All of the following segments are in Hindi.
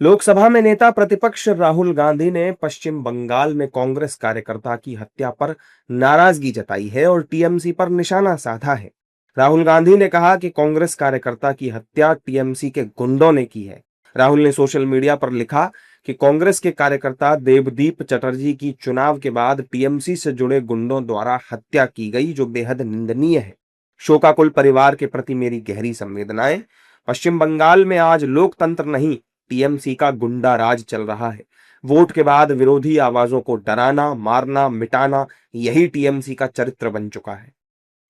लोकसभा में नेता प्रतिपक्ष राहुल गांधी ने पश्चिम बंगाल में कांग्रेस कार्यकर्ता की हत्या पर नाराजगी जताई है और टीएमसी पर निशाना साधा है। राहुल गांधी ने कहा कि कांग्रेस कार्यकर्ता की हत्या टीएमसी के गुंडों ने की है। राहुल ने सोशल मीडिया पर लिखा कि कांग्रेस के कार्यकर्ता देवदीप चटर्जी की चुनाव के बाद टीएमसी से जुड़े गुंडों द्वारा हत्या की गई, जो बेहद निंदनीय है। शोकाकुल परिवार के प्रति मेरी गहरी संवेदनाएं। पश्चिम बंगाल में आज लोकतंत्र नहीं, टीएमसी का गुंडा राज चल रहा है। वोट के बाद विरोधी आवाजों को डराना, मारना, मिटाना, यही टीएमसी का चरित्र बन चुका है।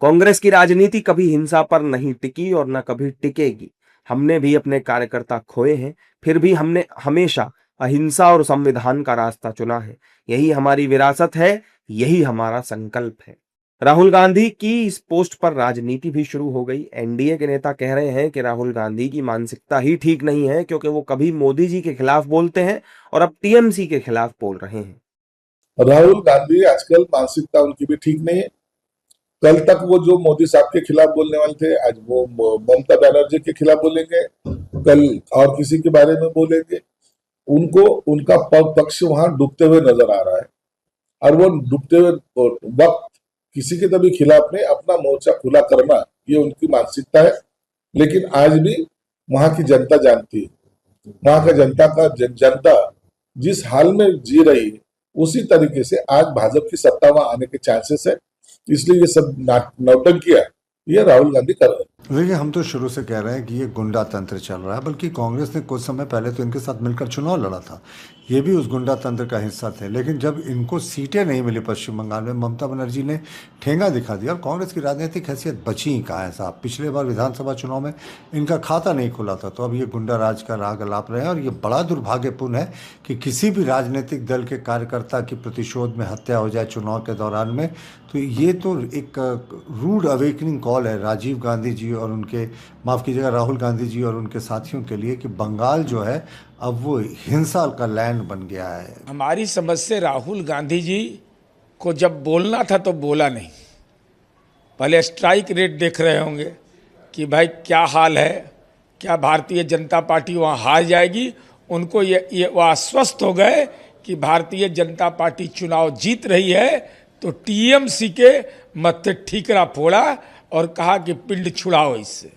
कांग्रेस की राजनीति कभी हिंसा पर नहीं टिकी और न कभी टिकेगी। हमने भी अपने कार्यकर्ता खोए हैं, फिर भी हमने हमेशा अहिंसा और संविधान का रास्ता चुना है। यही हमारी विरासत है, यही हमारा संकल्प है। राहुल गांधी की इस पोस्ट पर राजनीति भी शुरू हो गई। एनडीए के नेता कह रहे हैं कि राहुल गांधी की मानसिकता ही ठीक नहीं है, क्योंकि वो कभी मोदी जी के खिलाफ बोलते हैं और अब टीएमसी के खिलाफ बोल रहे हैं। राहुल गांधी आजकल मानसिकता उनकी भी ठीक नहीं है। कल तक वो जो मोदी साहब के खिलाफ बोलने वाले थे, आज वो ममता बनर्जी के खिलाफ बोलेंगे, कल और किसी के बारे में बोलेंगे। उनको उनका पक्ष वहां डूबते हुए नजर आ रहा है और वो डूबते हुए वक्त किसी के तभी खिलाफ में अपना मोर्चा खुला करना, ये उनकी मानसिकता है। लेकिन आज भी वहां की जनता जानती है, वहां का जनता जिस हाल में जी रही है उसी तरीके से आज भाजपा की सत्ता वहां आने के चांसेस है। इसलिए ये सब नौटंकियां ये राहुल गांधी कर रहे हैं। देखिए, हम तो शुरू से कह रहे हैं कि ये गुंडा तंत्र चल रहा है, बल्कि कांग्रेस ने कुछ समय पहले तो इनके साथ मिलकर चुनाव लड़ा था। ये भी उस गुंडा तंत्र का हिस्सा थे। लेकिन जब इनको सीटें नहीं मिली पश्चिम बंगाल में, ममता बनर्जी ने ठेंगा दिखा दिया और कांग्रेस की राजनीतिक हैसियत बची ही कहाँ है साहब। पिछले बार विधानसभा चुनाव में इनका खाता नहीं खुला था, तो अब ये गुंडा राज का राग अलाप रहे हैं। और ये बड़ा दुर्भाग्यपूर्ण है कि किसी भी राजनीतिक दल के कार्यकर्ता की प्रतिशोध में हत्या हो जाए चुनाव के दौरान में। तो ये तो एक रूड अवेकनिंग कॉल है राजीव गांधी जी और उनके, माफ़ कीजिएगा, राहुल गांधी जी और उनके साथियों के लिए, कि बंगाल जो है अब वो हिंसा का लैंड बन गया है। हमारी समझ से राहुल गांधी जी को जब बोलना था तो बोला नहीं। पहले स्ट्राइक रेट देख रहे होंगे कि भाई क्या हाल है, क्या भारतीय जनता पार्टी वहाँ हार जाएगी। उनको ये वो आश्वस्त हो गए कि भारतीय जनता पार्टी चुनाव जीत रही है, तो टीएमसी के मत्थे ठीकरा फोड़ा और कहा कि पिंड छुड़ाओ इससे।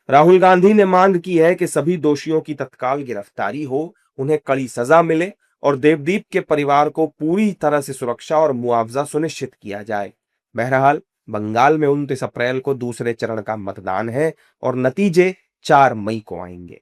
राहुल गांधी ने मांग की है कि सभी दोषियों की तत्काल गिरफ्तारी हो, उन्हें कड़ी सजा मिले और देवदीप के परिवार को पूरी तरह से सुरक्षा और मुआवजा सुनिश्चित किया जाए। बहरहाल, बंगाल में 29 अप्रैल को दूसरे चरण का मतदान है और नतीजे 4 मई को आएंगे।